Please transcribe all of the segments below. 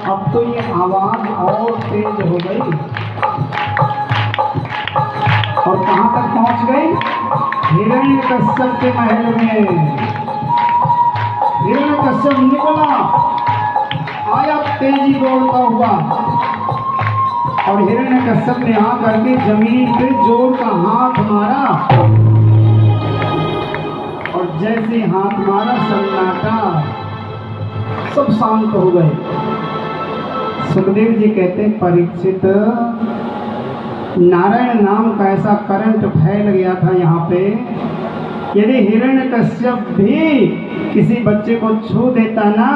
अब तो ये आवाज और तेज हो गई और कहां तक पहुंच गई? हिरण्यकश्यप के महल में। हिरण्यकश्यप निकला, आया तेजी दौड़ता हुआ और हिरण्यकश्यप ने आकर के जमीन पे जोर का हाथ मारा और जैसे हाथ मारा सन्नाटा, सब शांत हो गए। सुखदेव जी कहते हैं, परीक्षित, नारायण नाम का ऐसा करंट फैल गया था यहाँ पे, यदि हिरण्यकश्यप भी किसी बच्चे को छू देता ना,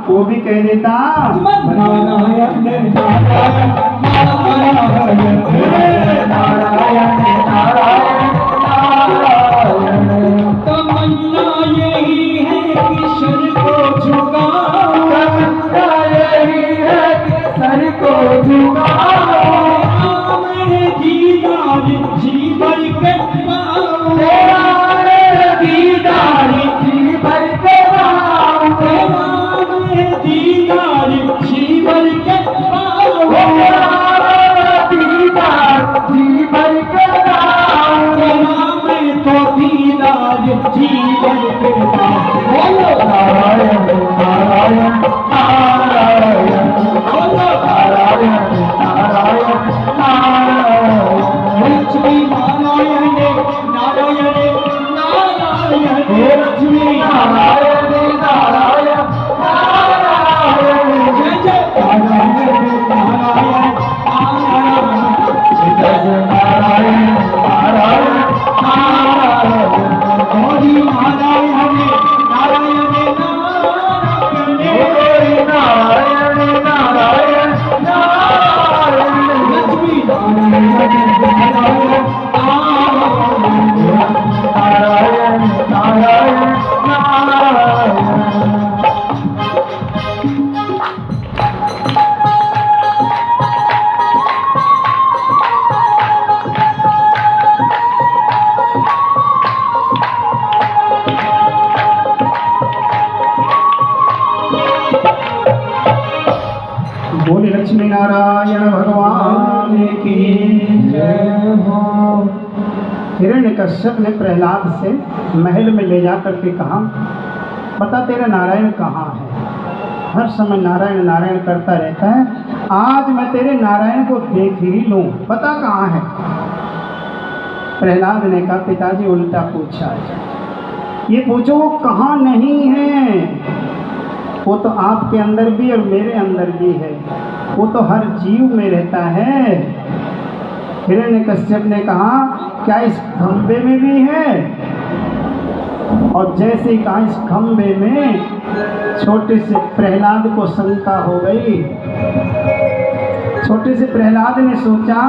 वो भी कह देता नारायण नारायण नारायण नारायण। तमन्ना यही है कि सर को झुकाओ, तमन्ना यही है कि सर को झुकाओ, मेरे दीदार जी भर के पाओ, मेरे दीदार जी भर के पाओ, मेरे दीदार जी भर के पाओ, दीदार जी भर के पाओ, मैं तो दीदार जी भर के पाओ। बोलो नारायण नारायण नारायण, बोलो नारायण नारायण नारायण। लक्ष्मी नारायण नारायण नारायण, लक्ष्मी नारायण नारायण नारायण, जय जय नारायण नारायण नारायण, जय नारायण नारायण नारायण, हरि नारायण नारायण नारायण, नारायण नारायण नारायण, लक्ष्मी नारायण नारायण नारायण नारायण नारायण। बोले लक्ष्मी नारायण भगवान की जय हो। हिरण्यकश्यप ने प्रहलाद से महल में ले जाकर के कहा, बता तेरा नारायण कहाँ है? हर समय नारायण नारायण करता रहता है, आज मैं तेरे नारायण को देख ही लूं, बता कहाँ है? प्रहलाद ने कहा, पिताजी उल्टा पूछा, ये पूछो वो कहाँ नहीं है, वो तो आपके अंदर भी और मेरे अंदर भी है, वो तो हर जीव में रहता है। हिरण्यकश्यप ने कहा, क्या इस खंबे में भी है? और जैसे ही कहा इस खंबे में, छोटे से प्रहलाद को शंका हो गई। छोटे से प्रहलाद ने सोचा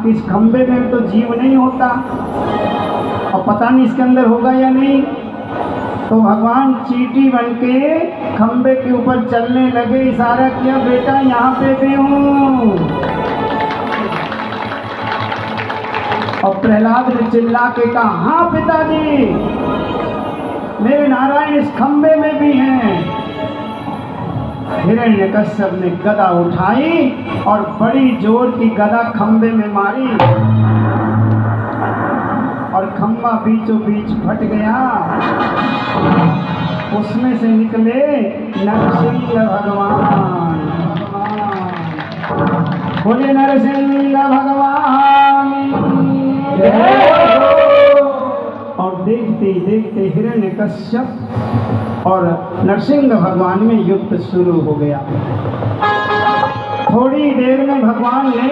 कि इस खंबे में तो जीव नहीं होता और पता नहीं इसके अंदर होगा या नहीं। तो भगवान चींटी बन के खंबे के ऊपर चलने लगे, इशारा किया, बेटा यहाँ पे भी हूँ। और प्रहलाद ने चिल्ला के कहा, हाँ पिताजी, मेरे नारायण इस खंबे में भी हैं। हिरण्यकश्यप ने गदा उठाई और बड़ी जोर की गदा खंबे में मारी और खंबा बीचों बीच फट गया। उसमें से निकले नरसिंह भगवान। बोले नरसिंह भगवान। और देखते देखते हिरण्यकश्यप और नरसिंह भगवान में युद्ध शुरू हो गया। थोड़ी देर में भगवान ने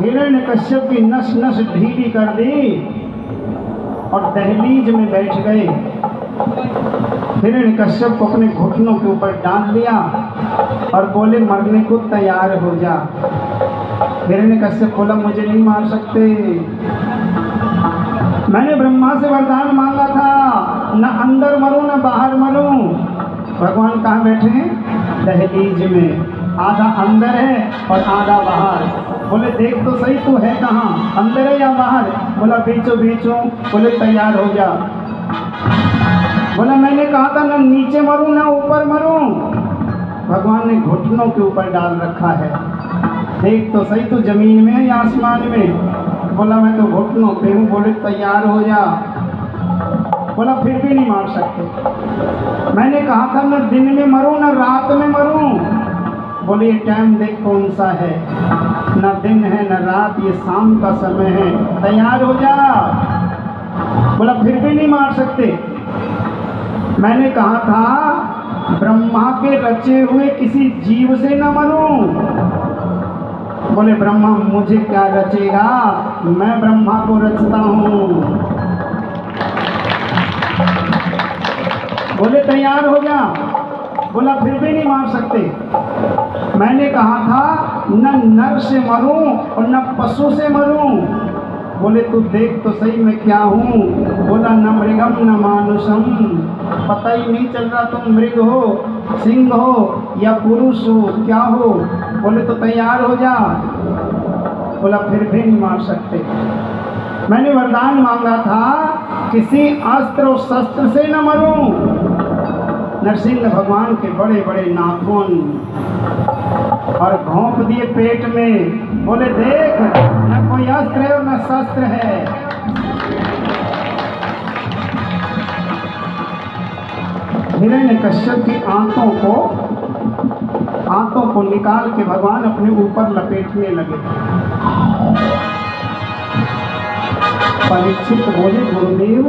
हिरण्यकश्यप की नस नस ढीली कर दी और दहलीज में बैठ गए। हिरण्यकश्यप को अपने घुटनों के ऊपर डाल लिया और बोले मरने को तैयार हो जा। हिरण्यकश्यप बोला मुझे नहीं मार सकते, मैंने ब्रह्मा से वरदान मांगा था, न अंदर मरूं न बाहर मरूं। भगवान कहाँ बैठे हैं? दहलीज में, आधा अंदर है और आधा बाहर। बोले देख तो सही तू है कहाँ, अंदर है या बाहर? बोला बीचों बीच हूँ। बोले तैयार हो जा। बोला मैंने कहा था ना नीचे मरूं ना ऊपर मरूं। भगवान ने घुटनों के ऊपर डाल रखा है, देख तो सही तू जमीन में है या आसमान में? बोला मैं तो घुटनों पे हूँ। बोले तैयार हो जा। बोला फिर भी नहीं मार सकते, मैंने कहा था न दिन में मरूं न रात में मरूं। बोले ये टाइम देख कौन सा है, न दिन है न रात, ये शाम का समय है, तैयार हो जा। बोला फिर भी नहीं मार सकते, मैंने कहा था ब्रह्मा के रचे हुए किसी जीव से न मरूं। बोले ब्रह्मा मुझे क्या रचेगा, मैं ब्रह्मा को रचता हूँ। बोले तैयार हो जा। बोला फिर भी नहीं मार सकते, मैंने कहा था न नर से मरूं और न पशु से मरूं। बोले तू देख तो सही मैं क्या हूँ। बोला न मृगम न मानुषम, पता ही नहीं चल रहा तुम मृग हो, सिंह हो या पुरुष हो, क्या हो। बोले तो तैयार हो जा। बोला फिर भी नहीं मार सकते, मैंने वरदान मांगा था किसी अस्त्र और शस्त्र से न मरूं। नरसिंह भगवान के बड़े बड़े नाखून और घोंप दिए पेट में। बोले देख न कोई अस्त्र है और न शस्त्र है। हिरण्यकश्यप की आंतों को निकाल के भगवान अपने ऊपर लपेटने लगे। परीक्षित बोले गुरुदेव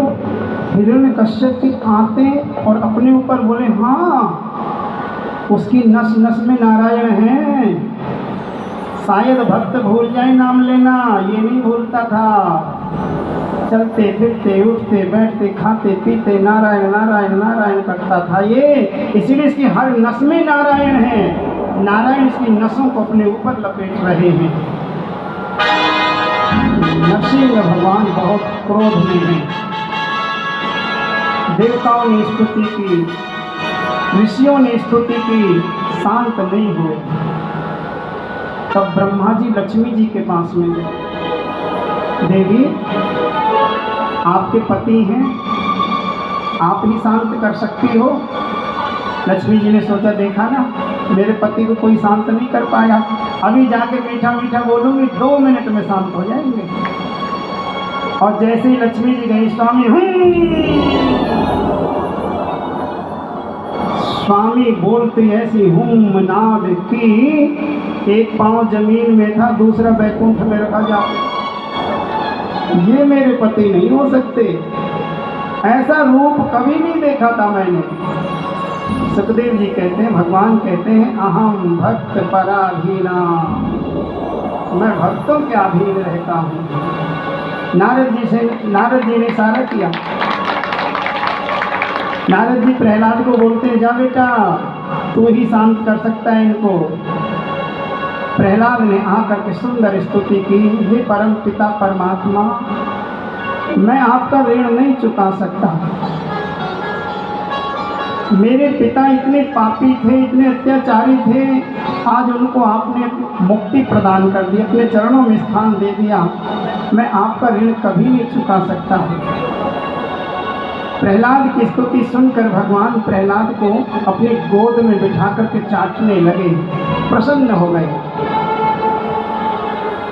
हिरण्यकश्यप की आंतें और अपने ऊपर? बोले हाँ, उसकी नस नस में नारायण हैं, शायद भक्त भूल जाए नाम लेना, ये नहीं भूलता था। चलते फिरते उठते बैठते खाते पीते नारायण नारायण नारायण करता था ये, इसीलिए इसकी हर नस में नारायण है। नारायण इसकी नसों को अपने ऊपर लपेट रहे हैं। नरसिंह भगवान बहुत क्रोध में हैं। देवताओं ने स्तुति की, ऋषियों ने स्तुति की, शांत नहीं हुए। तब ब्रह्मा जी लक्ष्मी जी के पास में गए। देवी आपके पति हैं, आप ही शांत कर सकती हो। लक्ष्मी जी ने सोचा देखा ना मेरे पति को कोई शांत नहीं कर पाया, अभी जाके मीठा मीठा बोलूंगी 2 मिनट में शांत हो जाएंगे। और जैसे ही लक्ष्मी जी गई स्वामी बोलते ऐसी हुम नाद की, एक पांव जमीन में था दूसरा बैकुंठ में रखा जा। ये मेरे पति नहीं हो सकते, ऐसा रूप कभी नहीं देखा था मैंने। सुखदेव जी कहते हैं, भगवान कहते हैं अहम भक्त पराधीना, मैं भक्तों के अधीन रहता हूँ। नारद जी ने इशारा किया। नारद जी प्रहलाद को बोलते हैं जा बेटा तू ही शांत कर सकता है इनको। प्रहलाद ने आकर के सुंदर स्तुति की, हे परम पिता परमात्मा मैं आपका ऋण नहीं चुका सकता। मेरे पिता इतने पापी थे, इतने अत्याचारी थे, आज उनको आपने मुक्ति प्रदान कर दी, अपने चरणों में स्थान दे दिया। मैं आपका ऋण कभी नहीं चुका सकता। प्रहलाद की स्तुति सुनकर भगवान प्रहलाद को अपनी गोद में बिठा करके चाटने लगे, प्रसन्न हो गए।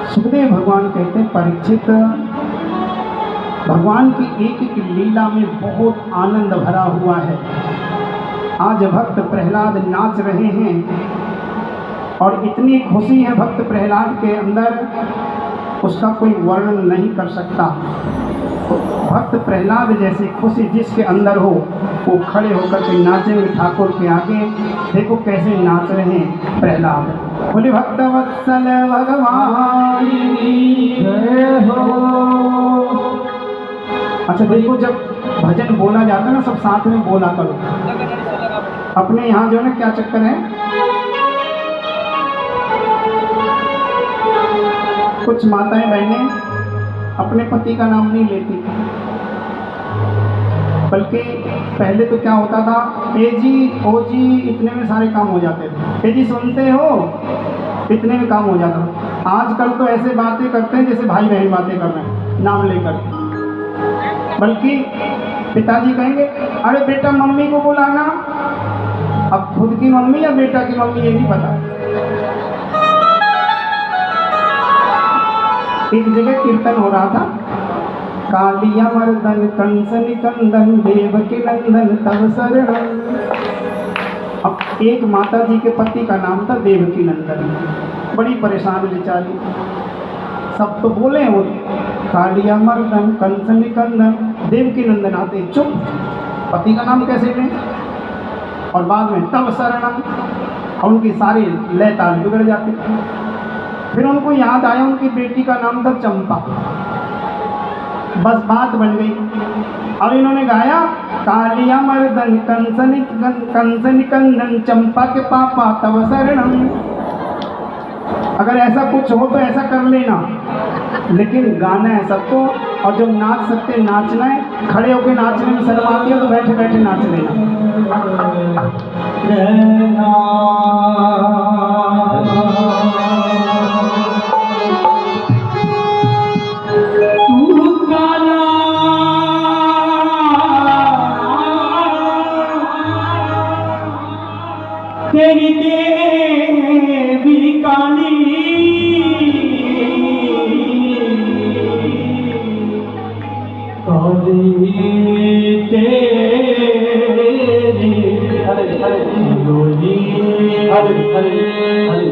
सुखदेव भगवान कहते परीक्षित भगवान की एक एक लीला में बहुत आनंद भरा हुआ है। आज भक्त प्रहलाद नाच रहे हैं और इतनी खुशी है भक्त प्रहलाद के अंदर उसका कोई वर्णन नहीं कर सकता। भक्त प्रहलाद जैसी खुशी जिसके अंदर हो वो खड़े होकर के नाचेंगे ठाकुर के आगे। देखो कैसे नाच रहे हैं प्रहलाद। बोले भक्त वत्सल भगवान अच्छा देखो, जब भजन बोला जाता है ना, सब साथ में बोला करो। अपने यहाँ जो है ना क्या चक्कर है, कुछ माताएं बहनें अपने पति का नाम नहीं लेती, बल्कि पहले तो क्या होता था, ए जी ओ जी इतने में सारे काम हो जाते थे। ए जी सुनते हो, इतने में काम हो जाता था। आजकल तो ऐसे बातें करते हैं जैसे भाई बहन बातें कर रहे हैं नाम लेकर। बल्कि पिताजी कहेंगे अरे बेटा मम्मी को बुलाना, अब खुद की मम्मी या बेटा की मम्मी ये नहीं पता। एक जगह कीर्तन हो रहा था, कालिया मर्दन कंस निकंदन देवकी नंदन तव शरणं। अब एक माता जी के पति का नाम था देवकी नंदन, बड़ी परेशान बेचारी। सब तो बोले वो कालिया मर्दन कंस निकंदन देवकी नंदन, आते चुप, पति का नाम कैसे लें। और बाद में तव शरणं, और उनकी सारी लय ताल बिगड़ जाती। फिर उनको याद आया उनकी बेटी का नाम था चंपा, बस बात बन गई। अब इन्होंने गाया कालिया मर्दन कंस निकंदन चंपा के पापा तव शरणं। अगर ऐसा कुछ हो तो ऐसा कर लेना, लेकिन गाना है सबको, और जब नाच सकते नाचना है। खड़े होकर नाचने में शर्म आती है तो बैठे बैठे नाच लेना। तेरी देवी काली काली तेरी लोली हरे हरे हरे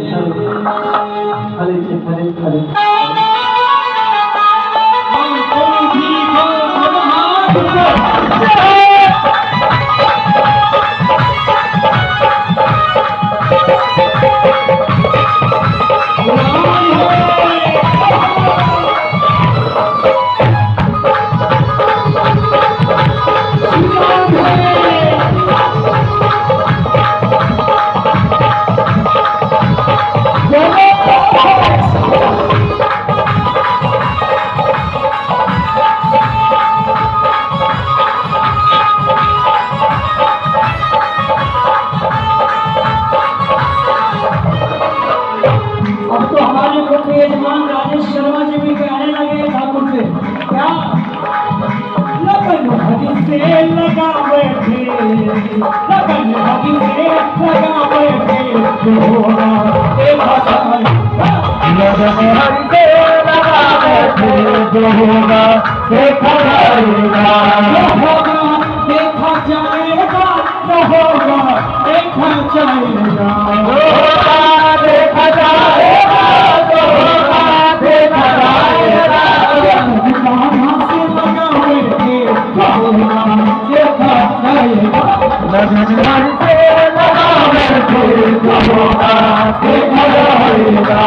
हरे हरे हरे यजमान राजेश शर्मा जी भी कहने लगे ठाकुर से, क्या लगन भगी से लगा बैठे, लगन भगी से लगा बैठे, जो होगा देखा जाएगा। लगन भगी से लगा बैठे, जो होगा देखा जाएगा। जो होगा देखा जाएगा, जो होगा देखा जाएगा, जो होगा देखा जाएगा।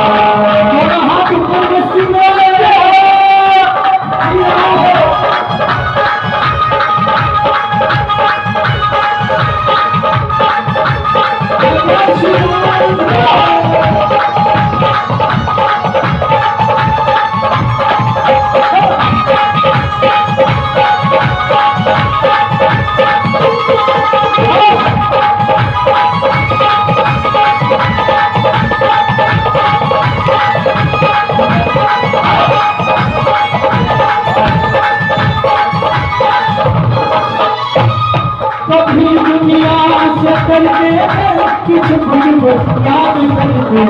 कुछ बुजुर्ग याद करते,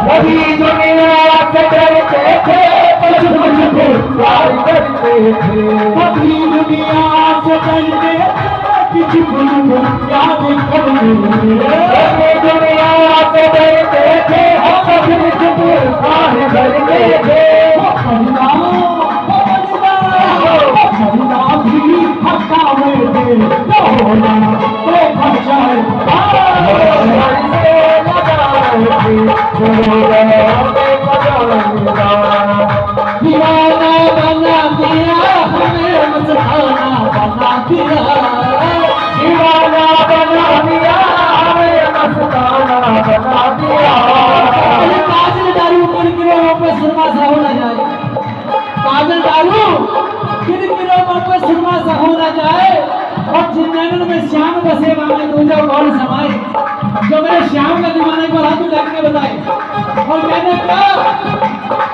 कभी दुनिया से डरते थे, कुछ बुजुर्ग याद करते थे, कभी दुनिया से डरते थे, कुछ बुजुर्ग याद करते थे, कभी दुनिया से डरते थे, कुछ बुजुर्ग याद करते थे। हरिदा भी हक्का में दे, होना तो खर्चाए दीवाना बना दिया हमें काजल दारू किन किरणों पे सुरमा सा हो न जाए, काजल दारू किन किरणों पे सुरमा सा हो न जाए, और जिन नैनों में श्याम बसे वहां दूजा कौन समाए। जो मेरे श्याम का दीवाना को हाथ उठा के बताए, और मैंने कहा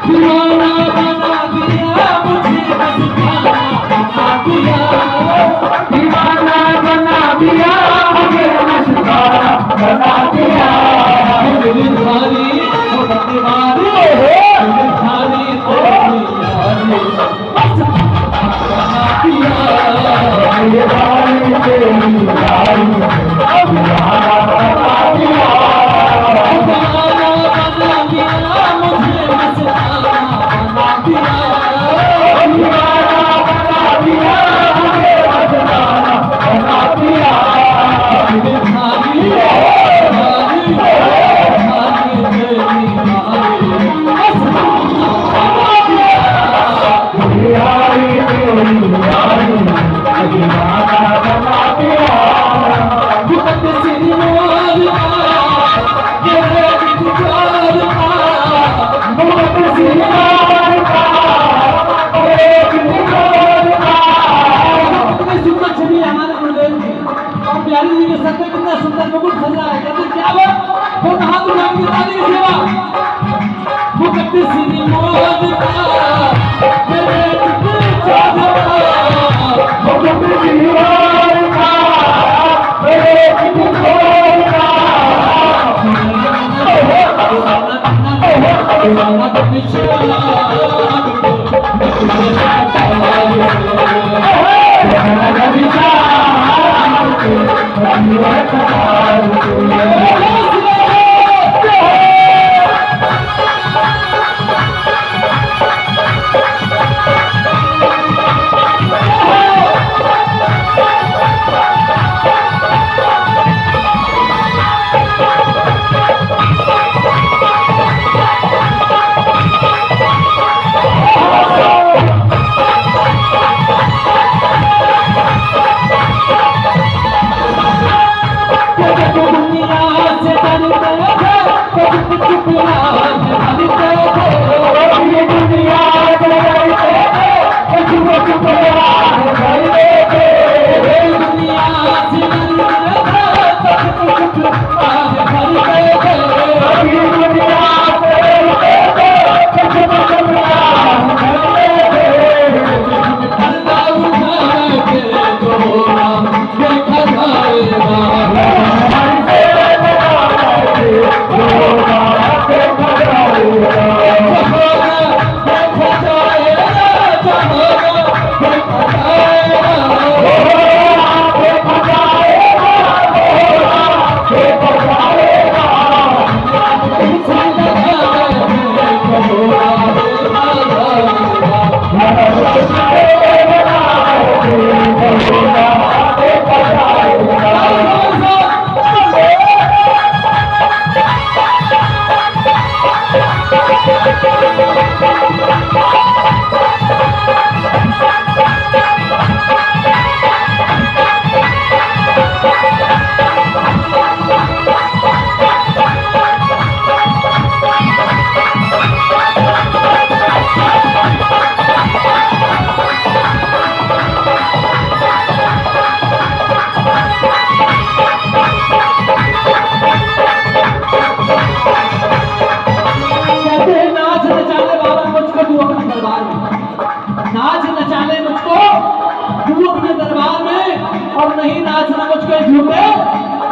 दीवाना बना दिया मुझे, मस्ताना बना दिया, दीवाना बना दिया मुझे, मस्ताना बना दिया। मेरी धारी हो दीवानी मेरी धारी हो दीवानी, बना दिया ये धारी तेरी धारी, दीवाना बना दिया, दीवाना बना दिया मुझे, मस्ताना बना दिया, दीवाना बना दिया मुझे, मस्ताना बना दिया। मेरी धारी धारी धारी तेरी धारी, मस्ताना बना दिया। यारी तेरी यारी, दीवाना बना दिया। भुगत सिरी मोर का ये गुजार का, भुगत सिंगार का एक निगार का। कितने सुंदर छवि है हमारे गुरुदेव की, और प्यारी जी के सर पे कितना सुंदर मुकुट सज रहा है। कहते क्या वो तो हाथ उठा के दादी की सेवा। भुगत सिरी मोर का ये गुजार का, भुगत सिंगार का एक निगार का।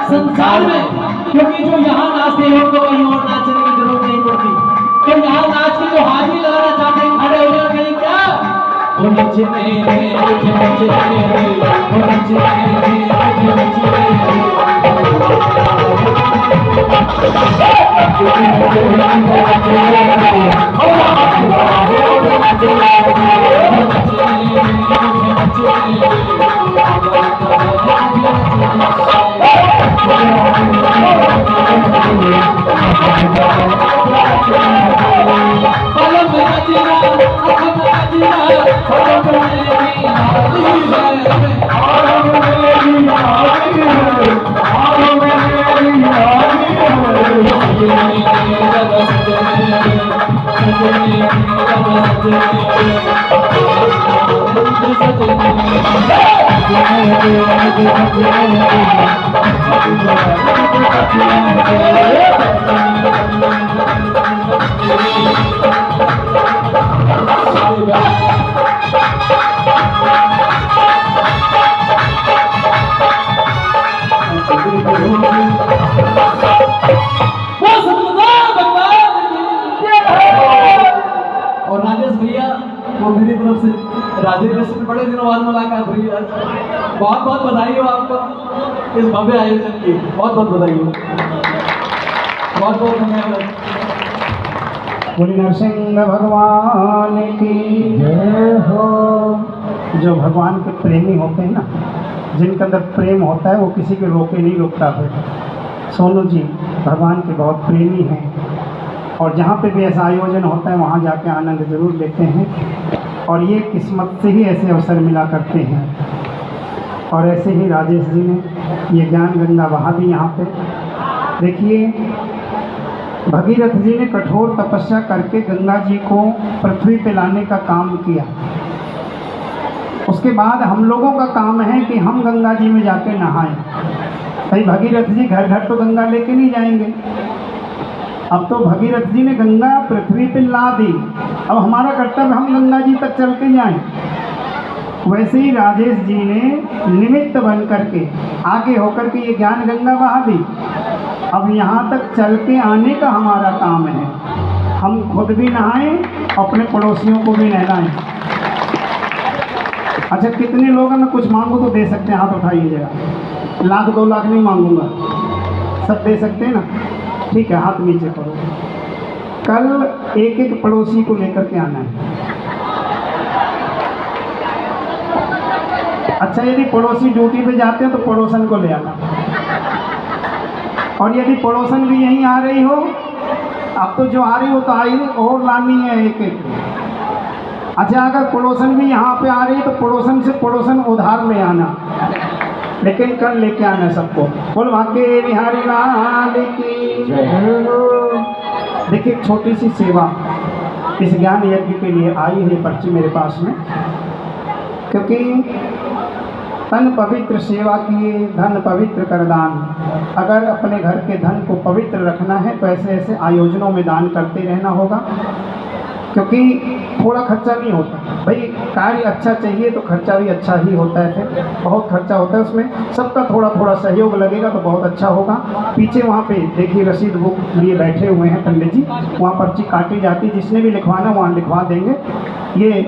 संसार में, क्योंकि जो यहाँ नाचते हैं उनको कहीं और नाचने की जरूरत नहीं पड़ती। तो यहाँ नाच के जो हाजिरी लगाना चाहते हैं खड़े हो जाए कहीं क्या वो नचने Thank you. और राजेश भैया वो मेरी तरफ से राधे कृष्ण से बड़े दिनों बाद मुलाकात हुई आज। बहुत बहुत बधाई हो आपको इस भव्य आयोजन की, बहुत बहुत बधाई हो, बहुत बहुत धन्यवाद। बोली नरसिंह भगवान की जय हो। जो भगवान के प्रेमी होते हैं ना, जिनके अंदर प्रेम होता है, वो किसी के रोके नहीं रुकता है। सोनू जी भगवान के बहुत प्रेमी हैं और जहाँ पे भी ऐसा आयोजन होता है वहाँ जाके आनंद जरूर लेते हैं और ये किस्मत से ही ऐसे अवसर मिला करते हैं। और ऐसे ही राजेश जी ने ये ज्ञान गंगा बहा दी यहाँ पे। देखिए भगीरथ जी ने कठोर तपस्या करके गंगा जी को पृथ्वी पे लाने का काम किया। उसके बाद हम लोगों का काम है कि हम गंगा जी में जाके नहाएं। भाई भगीरथ जी घर घर तो गंगा लेके नहीं जाएंगे। अब तो भगीरथ जी ने गंगा पृथ्वी पे ला दी, अब हमारा कर्तव्य हम गंगा जी तक चल के जाएं। वैसे ही राजेश जी ने निमित्त बन करके आगे होकर के ये ज्ञान गंगा बहा दी। अब यहाँ तक चल के आने का हमारा काम है। हम खुद भी नहाएं, अपने पड़ोसियों को भी नहलाएं। अच्छा कितने लोग हैं, मैं कुछ मांगू तो दे सकते हैं, हाथ उठाइएगा। 1 लाख 2 लाख नहीं मांगूंगा, सब दे सकते हैं ना? ठीक है, हाथ नीचे करो। कल एक एक पड़ोसी को लेकर के आना है। अच्छा यदि पड़ोसी ड्यूटी पे जाते हैं तो पड़ोसन को ले आना, और यदि पड़ोसन भी यहीं आ रही हो, अब तो जो आ रही हो तो आई और लानी है एक एक। अच्छा अगर पड़ोसन भी यहाँ पे आ रही तो पड़ोसन से पड़ोसन उधार ले आना, लेकिन कल लेके आना सबको। बोल भाग्य बिहारी लाल की जय हो। देखिए एक छोटी सी सेवा इस ज्ञान यज्ञ के लिए आई है पर्ची मेरे पास में, क्योंकि तन पवित्र सेवा किए धन पवित्र कर दान। अगर अपने घर के धन को पवित्र रखना है तो ऐसे ऐसे आयोजनों में दान करते रहना होगा, क्योंकि थोड़ा खर्चा नहीं होता। भाई कार्य अच्छा चाहिए तो खर्चा भी अच्छा ही होता है, फिर बहुत खर्चा होता है उसमें, सबका थोड़ा थोड़ा सहयोग लगेगा तो बहुत अच्छा होगा। पीछे वहाँ पे देखिए रसीद बुक लिए बैठे हुए हैं पंडित जी, वहाँ पर्ची काटी जाती, जिसने भी लिखवाना वहाँ लिखवा देंगे। ये